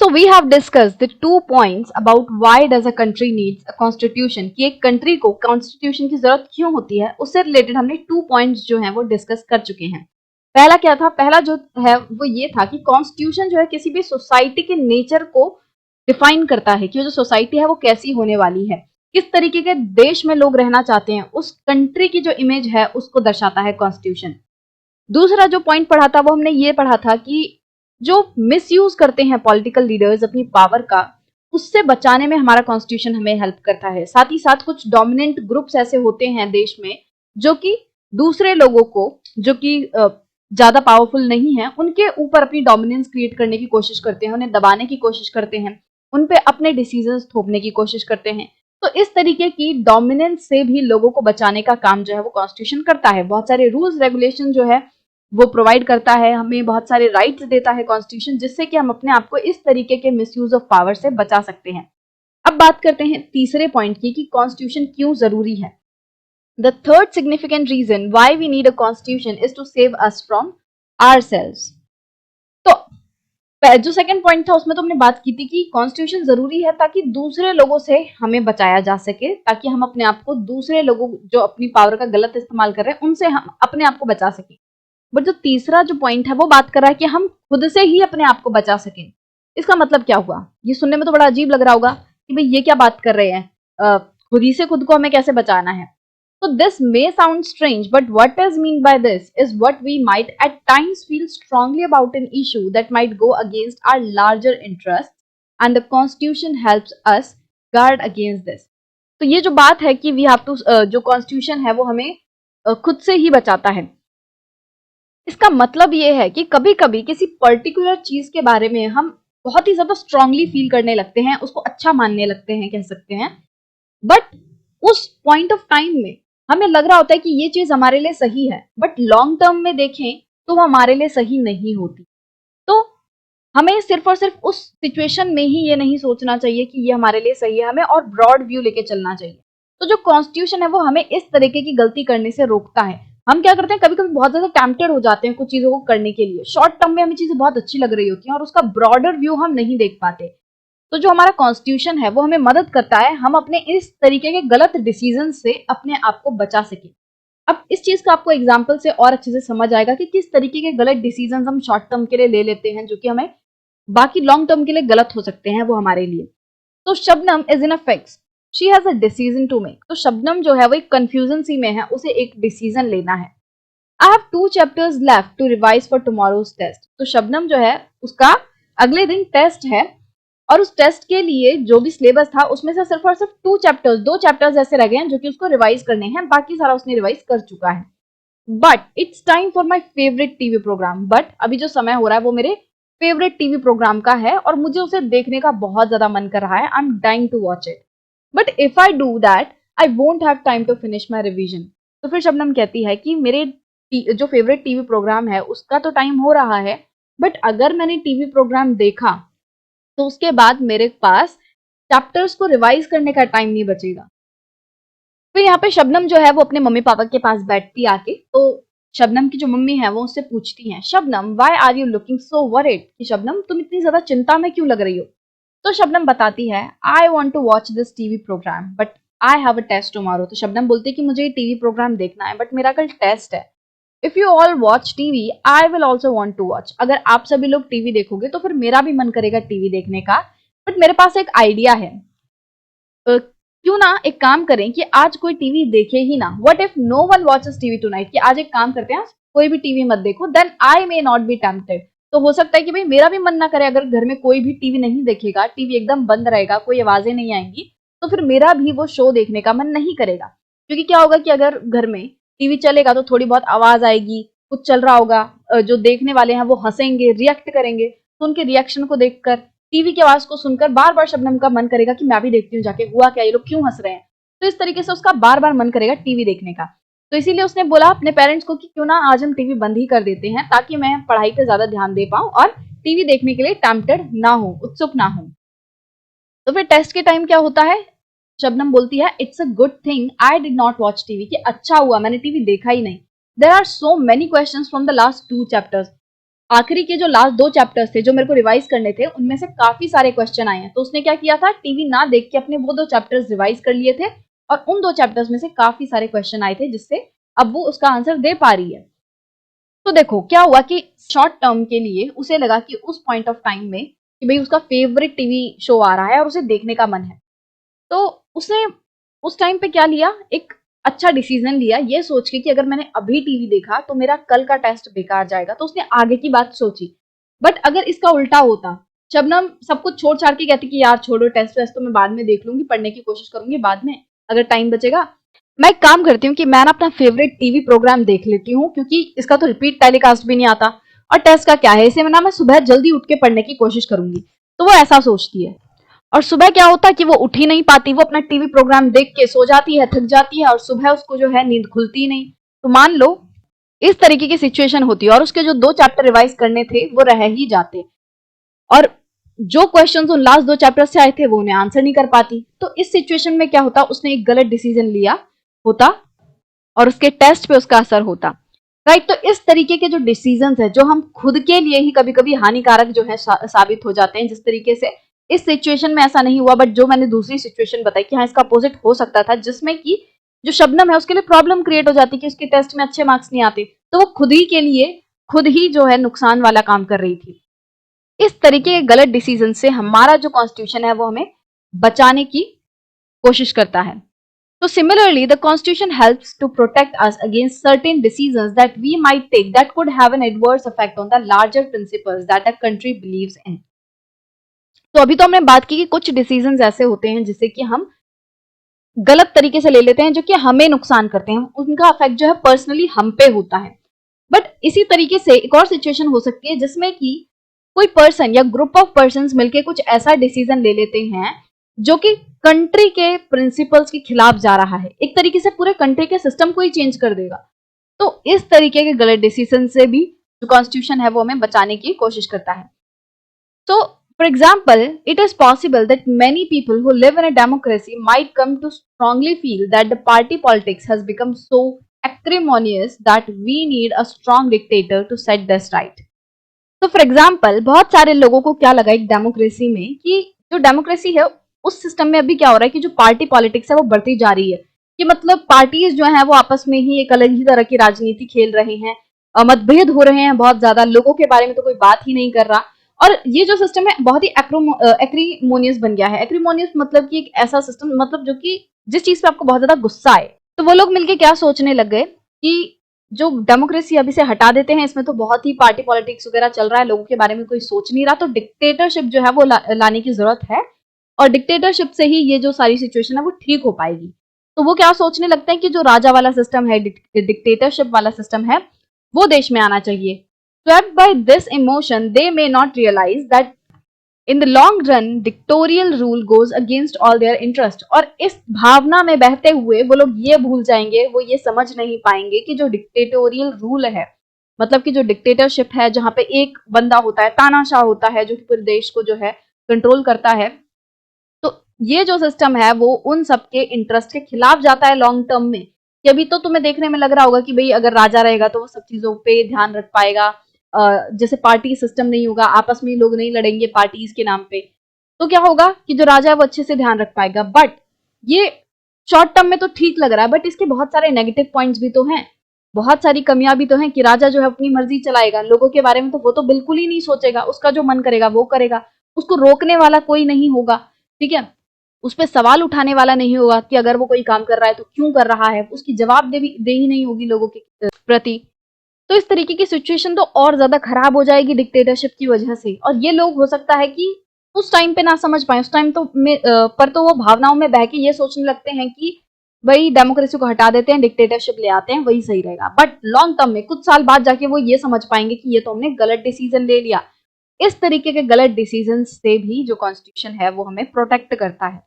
So we have discussed the 2 points about why does a country needs a constitution, कि एक country को constitution की जरूरत क्यों होती है, उससे रिलेटेड हमने 2 पॉइंट्स जो हैं वो डिस्कस कर चुके हैं। पहला क्या था? पहला जो है वो ये था कि कॉन्स्टिट्यूशन जो है किसी भी सोसाइटी के नेचर को डिफाइन करता है कि वो जो सोसाइटी है वो कैसी होने वाली है, किस तरीके के देश में लोग रहना चाहते हैं, उस कंट्री की जो इमेज है उसको दर्शाता है कॉन्स्टिट्यूशन। दूसरा जो पॉइंट पढ़ा था वो हमने ये पढ़ा था कि जो मिसयूज करते हैं पॉलिटिकल लीडर्स अपनी पावर का, उससे बचाने में हमारा कॉन्स्टिट्यूशन हमें हेल्प करता है। साथ ही साथ कुछ डोमिनेंट ग्रुप्स ऐसे होते हैं देश में जो कि दूसरे लोगों को, जो कि ज्यादा पावरफुल नहीं है, उनके ऊपर अपनी डोमिनेंस क्रिएट करने की कोशिश करते हैं, उन्हें दबाने की कोशिश करते हैं, उन पे अपने डिसीजंस थोपने की कोशिश करते हैं। तो इस तरीके की डोमिनेंस से भी लोगों को बचाने का काम जो है वो कॉन्स्टिट्यूशन करता है। बहुत सारे रूल्स रेगुलेशन जो है वो प्रोवाइड करता है, हमें बहुत सारे राइट्स देता है कॉन्स्टिट्यूशन, जिससे कि हम अपने आप को इस तरीके के मिसयूज ऑफ पावर से बचा सकते हैं। अब बात करते हैं तीसरे पॉइंट की कि कॉन्स्टिट्यूशन क्यों जरूरी है। The third significant reason why we need a constitution is to save us from ourselves. तो जो सेकंड पॉइंट था उसमें तो हमने बात की थी कि कॉन्स्टिट्यूशन जरूरी है ताकि दूसरे लोगों से हमें बचाया जा सके, ताकि हम अपने आप को दूसरे लोगों जो अपनी पावर का गलत इस्तेमाल कर रहे हैं उनसे हम अपने आप को बचा सके। बट जो तीसरा जो पॉइंट है वो बात कर रहा है कि हम खुद से ही अपने आप को बचा सकें। इसका मतलब क्या हुआ? ये सुनने में तो बड़ा अजीब लग रहा होगा कि भाई ये क्या बात कर रहे हैं, खुद ही से खुद को हमें कैसे बचाना है। So this may sound strange, but what is mean by this is what we might at times feel strongly about an issue that might go against our larger interests, and the Constitution helps us guard against this. तो ये जो बात है कि we have to जो Constitution है वो हमें खुद से ही बचाता है। इसका मतलब ये है कि कभी-कभी किसी पर्टिकुलर चीज के बारे में हम बहुत ही ज्यादा स्ट्रांगली फील करने लगते हैं, उसको अच्छा मानने लगते हैं, कह सकते हैं, बट उस पॉइंट ऑफ टाइम में हमें लग रहा होता है कि ये चीज हमारे लिए सही है, बट लॉन्ग टर्म में देखें तो वो हमारे लिए सही नहीं होती। तो हमें सिर्फ और सिर्फ उस सिचुएशन में ही ये नहीं सोचना चाहिए कि ये हमारे लिए सही है, हमें और ब्रॉड व्यू लेके चलना चाहिए। तो जो कॉन्स्टिट्यूशन है वो हमें इस तरीके की गलती करने से रोकता है। हम क्या करते हैं, कभी कभी बहुत ज्यादा टेम्प्टेड हो जाते हैं कुछ चीजों को करने के लिए, शॉर्ट टर्म में हमें चीजें बहुत अच्छी लग रही होती हैं और उसका ब्रॉडर व्यू हम नहीं देख पाते। तो जो हमारा कॉन्स्टिट्यूशन है वो हमें मदद करता है हम अपने इस तरीके के गलत डिसीजन से अपने आप को बचा सके। अब इस चीज का आपको एग्जाम्पल से और अच्छे से समझ आएगा कि किस तरीके के गलत डिसीजन हम शॉर्ट टर्म के लिए ले लेते हैं, जो कि हमें बाकी लॉन्ग टर्म के लिए गलत हो सकते हैं वो हमारे लिए। तो Shabnam is in a fix, she has a decision to make. तो शबनम जो है वो एक कंफ्यूजन सी में है, उसे एक डिसीजन लेना है। I have 2 chapters left to revise for tomorrow's test. तो शबनम जो है उसका अगले दिन टेस्ट है और उस टेस्ट के लिए जो भी सिलेबस था उसमें से सिर्फ और सिर्फ 2 चैप्टर्स ऐसे रह गए हैं जो कि उसको रिवाइज करने हैं, बाकी सारा उसने रिवाइज कर चुका है। But it's time for my favourite TV programme. But अभी जो समय हो रहा है वो मेरे फेवरेट टीवी प्रोग्राम का है और मुझे उसे देखने का बहुत ज्यादा मन कर रहा है। I am dying to watch it, but if I do that I won't have time to finish my revision. तो फिर शबनम कहती है कि मेरे जो फेवरेट टीवी प्रोग्राम है उसका तो टाइम हो रहा है, बट अगर मैंने टीवी प्रोग्राम देखा तो उसके बाद मेरे पास चैप्टर्स को रिवाइज करने का टाइम नहीं बचेगा। फिर यहाँ पे शबनम जो है वो अपने मम्मी पापा के पास बैठती आके, तो शबनम की जो मम्मी है वो उससे पूछती हैं, Shabnam why are you looking so worried, कि शबनम तुम इतनी ज्यादा चिंता में क्यों लग रही हो। तो शबनम बताती है, I want to watch this TV programme but I have a test tomorrow. तो शबनम बोलती है कि मुझे ये टीवी प्रोग्राम देखना है बट मेरा कल टेस्ट है। If you all watch TV I will also want to watch. अगर आप सभी लोग टीवी देखोगे तो फिर मेरा भी मन करेगा टीवी देखने का, बट मेरे पास एक आइडिया है। क्यों ना एक काम करें कि आज कोई टीवी देखे ही ना। What if no one watches TV tonight, कि आज एक काम करते हैं कोई भी टीवी मत देखो, then I may not be tempted. तो हो सकता है कि भाई मेरा भी मन ना करे, अगर घर में कोई भी टीवी नहीं देखेगा, टीवी एकदम बंद रहेगा, कोई आवाजें नहीं आएंगी, तो फिर मेरा भी वो शो देखने का मन नहीं करेगा। क्योंकि क्या होगा कि अगर घर में टीवी चलेगा तो थोड़ी बहुत आवाज आएगी, कुछ चल रहा होगा, जो देखने वाले हैं वो हंसेंगे, रिएक्ट करेंगे, तो उनके रिएक्शन को देखकर, टीवी की आवाज को सुनकर बार बार शबनम का मन करेगा कि मैं भी देखती हूँ जाके, हुआ क्या, ये लोग क्यों हंस रहे हैं। तो इस तरीके से उसका बार बार मन करेगा टीवी देखने का। तो इसीलिए उसने बोला अपने पेरेंट्स को कि क्यों ना आज हम टीवी बंद ही कर देते हैं, ताकि मैं पढ़ाई पे ज्यादा ध्यान दे पाऊं और टीवी देखने के लिए टेम्प्टेड ना हो, उत्सुक ना हो। तो फिर टेस्ट के टाइम क्या होता है, शबनम बोलती है, it's a good thing I did not watch TV, कि अच्छा हुआ मैंने टीवी देखा ही नहीं। There are so many questions from the last 2 chapters। आखिरी के जो लास्ट 2 चैप्टर्स थे जो मेरे को रिवाइज करने थे, उनमें से काफी सारे क्वेश्चन आए हैं। तो उसने क्या किया था, टीवी ना देख के अपने वो 2 चैप्टर्स रिवाइज कर लिए थे और उन 2 चैप्टर्स में से काफी सारे क्वेश्चन आए थे, जिससे अब वो उसका आंसर दे पा रही है। तो देखो क्या हुआ कि शॉर्ट टर्म के लिए उसे लगा कि उस पॉइंट ऑफ टाइम में कि भाई उसका फेवरेट टीवी शो आ रहा है और उसे देखने का मन है, तो उसने उस टाइम पे क्या लिया, एक अच्छा डिसीजन लिया ये सोच के कि अगर मैंने अभी टीवी देखा तो मेरा कल का टेस्ट बेकार जाएगा, तो उसने आगे की बात सोची। बट अगर इसका उल्टा होता, शबनम सब कुछ छोड़ छाड़ के कहती कि यार छोड़ो, टेस्ट वेस्ट तो मैं बाद में देख लूंगी, पढ़ने की कोशिश करूंगी बाद में अगर टाइम बचेगा, मैं एक काम करती हूँ कि मैं ना अपना फेवरेट टीवी प्रोग्राम देख लेती हूँ क्योंकि इसका तो रिपीट टेलीकास्ट भी नहीं आता और टेस्ट का क्या है, इसे मैं सुबह जल्दी उठ के पढ़ने की कोशिश करूंगी। तो वो ऐसा सोचती है और सुबह क्या होता है कि वो उठ ही नहीं पाती, वो अपना टीवी प्रोग्राम देख के सो जाती है, थक जाती है और सुबह उसको जो है नींद खुलती नहीं। तो मान लो इस तरीके की सिचुएशन होती है और उसके जो 2 चैप्टर रिवाइज करने थे वो रह ही जाते और जो क्वेश्चंस उन लास्ट 2 चैप्टर से आए थे वो उन्हें आंसर नहीं कर पाती। तो इस सिचुएशन में क्या होता, उसने एक गलत डिसीजन लिया होता और उसके टेस्ट पे उसका असर होता। राइट, तो इस तरीके के जो डिसीजंस है जो हम खुद के लिए ही कभी कभी हानिकारक जो है साबित हो जाते हैं, जिस तरीके से इस सिचुएशन में ऐसा नहीं हुआ, बट जो मैंने दूसरी सिचुएशन बताई कि हाँ इसका अपोजिट हो सकता था, जिसमें कि जो शबनम है उसके लिए प्रॉब्लम क्रिएट हो जाती कि उसके टेस्ट में अच्छे मार्क्स नहीं आते, तो वो खुद ही के लिए खुद ही जो है नुकसान वाला काम कर रही थी। इस तरीके के गलत डिसीजन से हमारा जो कॉन्स्टिट्यूशन है वो हमें बचाने की कोशिश करता है। So similarly, the Constitution helps to protect us against certain decisions that we might take that could have an adverse effect on the larger principles that a country believes in. तो अभी तो हमने बात की कि कुछ डिसीजंस ऐसे होते हैं जिससे कि हम गलत तरीके से ले लेते हैं जो कि हमें नुकसान करते हैं, उनका इफेक्ट जो है पर्सनली हम पे होता है। बट इसी तरीके से एक और सिचुएशन हो सकती है जिसमें कि कोई पर्सन या ग्रुप ऑफ पर्संस मिलके कुछ ऐसा डिसीजन ले लेते हैं जो कि कंट्री के प्रिंसिपल्स के खिलाफ जा रहा है, एक तरीके से पूरे कंट्री के सिस्टम को ही चेंज कर देगा। तो इस तरीके के गलत डिसीजन से भी जो कॉन्स्टिट्यूशन है वो हमें बचाने की कोशिश करता है। So, for example, it is possible that many people who live in a democracy might come to strongly feel that the party politics has become so acrimonious that we need a strong dictator to set this right. तो for example बहुत सारे लोगों को क्या लगा एक democracy में कि जो डेमोक्रेसी है उस सिस्टम में अभी क्या हो रहा है कि जो पार्टी पॉलिटिक्स है वो बढ़ती जा रही है, कि मतलब पार्टीज जो है वो आपस में ही एक अलग ही तरह की राजनीति खेल रहे हैं, मतभेद हो रहे हैं बहुत ज्यादा, लोगों के बारे में तो कोई बात ही नहीं कर रहा। और ये जो सिस्टम है बहुत ही एक्रीमोनियस बन गया है। एक्रीमोनियस मतलब कि एक ऐसा सिस्टम, मतलब जो कि जिस चीज पे आपको बहुत ज्यादा गुस्सा आए। तो वो लोग मिलके क्या सोचने लग गए कि जो डेमोक्रेसी अभी से हटा देते हैं, इसमें तो बहुत ही पार्टी पॉलिटिक्स वगैरह चल रहा है, लोगों के बारे में कोई सोच नहीं रहा, तो डिक्टेटरशिप जो है वो लाने की जरूरत है और डिक्टेटरशिप से ही ये जो सारी सिचुएशन है वो ठीक हो पाएगी। तो वो क्या सोचने लगते हैं कि जो राजा वाला सिस्टम है, डिक्टेटरशिप वाला सिस्टम है, वो देश में आना चाहिए। Swept by this emotion, they may not realize that in the long run, dictatorial rule goes against all their interest. और इस भावना में बहते हुए वो लोग ये भूल जाएंगे, वो ये समझ नहीं पाएंगे कि जो डिक्टेटोरियल रूल है, मतलब कि जो डिक्टेटरशिप है जहाँ पे एक बंदा होता है, तानाशाह होता है जो कि पूरे देश को जो है कंट्रोल करता है, तो ये जो सिस्टम है वो उन सबके इंटरेस्ट के खिलाफ जाता है लॉन्ग टर्म में। कि अभी तो तुम्हें देखने में लग रहा होगा कि भाई अगर राजा रहेगा तो वो सब चीजों पे ध्यान रख पाएगा, जैसे पार्टी सिस्टम नहीं होगा, आपस में लोग नहीं लड़ेंगे पार्टीज के नाम पे, तो क्या होगा कि जो राजा है वो अच्छे से ध्यान रख पाएगा। बट ये शॉर्ट टर्म में तो ठीक लग रहा है, बट इसके बहुत सारे नेगेटिव पॉइंट्स भी तो हैं, बहुत सारी कमियां भी तो हैं कि राजा जो है अपनी मर्जी चलाएगा, लोगों के बारे में तो वो तो बिल्कुल ही नहीं सोचेगा, उसका जो मन करेगा वो करेगा, उसको रोकने वाला कोई नहीं होगा। ठीक है, उस पर सवाल उठाने वाला नहीं होगा कि अगर वो कोई काम कर रहा है तो क्यों कर रहा है, उसकी जवाब दे ही नहीं होगी लोगों के प्रति। तो इस तरीके की सिचुएशन तो और ज्यादा खराब हो जाएगी डिक्टेटरशिप की वजह से, और ये लोग हो सकता है कि उस टाइम पे ना समझ पाए, उस टाइम तो पर तो वो भावनाओं में बह के ये सोचने लगते हैं कि भाई डेमोक्रेसी को हटा देते हैं, डिक्टेटरशिप ले आते हैं, वही सही रहेगा। बट लॉन्ग टर्म में कुछ साल बाद जाके वो ये समझ पाएंगे कि ये तो हमने गलत डिसीजन ले लिया। इस तरीके के गलत डिसीजन से भी जो कॉन्स्टिट्यूशन है वो हमें प्रोटेक्ट करता है।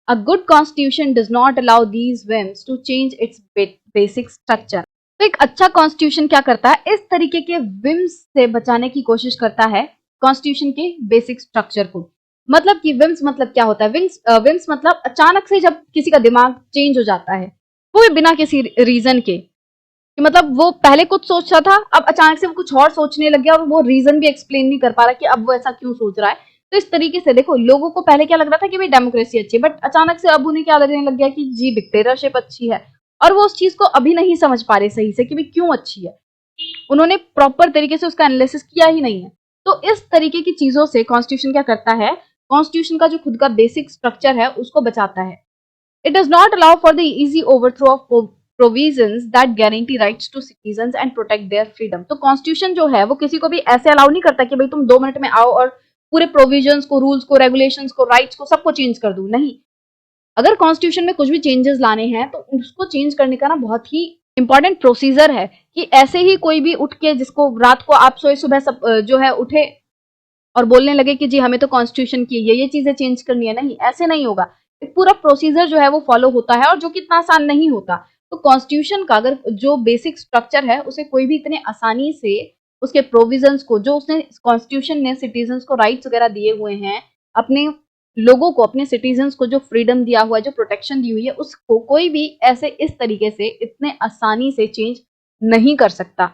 A good constitution does not allow these whims to change its basic structure. तो एक अच्छा कॉन्स्टिट्यूशन क्या करता है, इस तरीके के विम्स से बचाने की कोशिश करता है कॉन्स्टिट्यूशन के बेसिक स्ट्रक्चर को। मतलब कि विम्स मतलब क्या होता है, विम्स मतलब अचानक से जब किसी का दिमाग चेंज हो जाता है, वो भी बिना किसी रीजन के, कि मतलब वो पहले कुछ सोचता था, अब अचानक से वो कुछ और सोचने लग गया और वो रीजन भी एक्सप्लेन नहीं कर पा रहा कि अब वो ऐसा क्यों सोच रहा है। तो इस तरीके से देखो, लोगों को पहले क्या लग रहा था कि भाई डेमोक्रेसी अच्छी है, बट अचानक से अब उन्हें क्या लगने लग गया कि जी डिक्टेटरशिप अच्छी है, और वो उस चीज को अभी नहीं समझ पा रहे सही से कि भाई क्यों अच्छी है। उन्होंने प्रॉपर तरीके से उसका एनालिसिस किया ही नहीं है। तो इस तरीके की चीजों से कॉन्स्टिट्यूशन क्या करता है, कॉन्स्टिट्यूशन का जो खुद का बेसिक स्ट्रक्चर है उसको बचाता है। It does not allow for the easy overthrow of provisions that guarantee rights to citizens and protect their freedom. तो कॉन्स्टिट्यूशन जो है वो किसी को भी ऐसे अलाउ नहीं करता कि भाई तुम 2 मिनट में आओ और पूरे प्रोविजंस को, रूल्स को, रेगुलेशंस को, राइट्स को, सबको चेंज कर दो। नहीं, अगर कॉन्स्टिट्यूशन में कुछ भी चेंजेस लाने हैं तो उसको चेंज करने का ना बहुत ही इंपॉर्टेंट प्रोसीजर है, कि ऐसे ही कोई भी उठ के, जिसको रात को आप सोए सुबह सब जो है उठे और बोलने लगे कि जी हमें तो कॉन्स्टिट्यूशन की ये चीजें चेंज करनी है, नहीं, ऐसे नहीं होगा। एक पूरा प्रोसीजर जो है वो फॉलो होता है, और जो कि इतना आसान नहीं होता। तो कॉन्स्टिट्यूशन का अगर जो बेसिक स्ट्रक्चर है उसे कोई भी इतने आसानी से, उसके प्रोविजंस को, जो उसने कॉन्स्टिट्यूशन ने सिटीजन्स को राइट्स वगैरह दिए हुए हैं, अपने लोगों को, अपने सिटीजन्स को जो फ्रीडम दिया हुआ है, जो प्रोटेक्शन दी हुई है, उसको कोई भी ऐसे इस तरीके से इतने आसानी से चेंज नहीं कर सकता।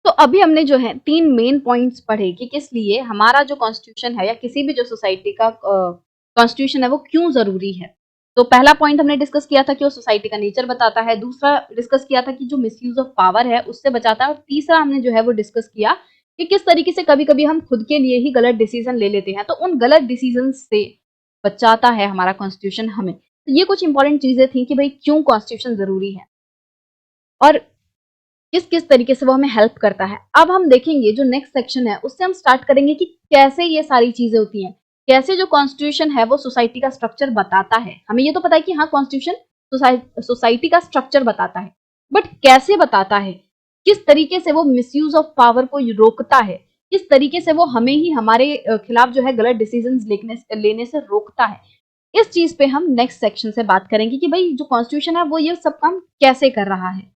तो अभी हमने जो है 3 मेन पॉइंट्स पढ़े कि किस लिए हमारा जो कॉन्स्टिट्यूशन है या किसी भी जो सोसाइटी का कॉन्स्टिट्यूशन है वो क्यों ज़रूरी है। तो पहला पॉइंट हमने डिस्कस किया था कि वो सोसाइटी का नेचर बताता है, दूसरा डिस्कस किया था कि जो मिसयूज़ ऑफ पावर है उससे बचाता है, और तीसरा हमने जो है वो डिस्कस किया कि किस तरीके से कभी-कभी हम खुद के लिए ही गलत डिसीजन ले लेते हैं, तो उन गलत डिसीजन से बचाता है हमारा कॉन्स्टिट्यूशन हमें। तो ये कुछ इंपॉर्टेंट चीज़ें थी कि भई क्यों कॉन्स्टिट्यूशन ज़रूरी है और किस-किस तरीके से वो हमें हेल्प करता है। अब हम देखेंगे जो नेक्स्ट सेक्शन है उससे हम स्टार्ट करेंगे कि कैसे ये सारी चीज़ें होती हैं। कैसे जो कॉन्स्टिट्यूशन है वो सोसाइटी का स्ट्रक्चर बताता है। हमें ये तो पता है कि हाँ, कॉन्स्टिट्यूशन सोसाइटी का स्ट्रक्चर बताता है। बट कैसे बताता है? किस तरीके से वो मिसयूज़ ऑफ पावर को रोकता है? किस तरीके से वो हमें ही हमारे खिलाफ जो है गलत डिसीजंस लेने से रोकता है? इस चीज़ पे हम नेक्स्ट सेक्शन से बात करेंगे कि भई जो कॉन्स्टिट्यूशन है वो ये सब काम कैसे कर रहा है।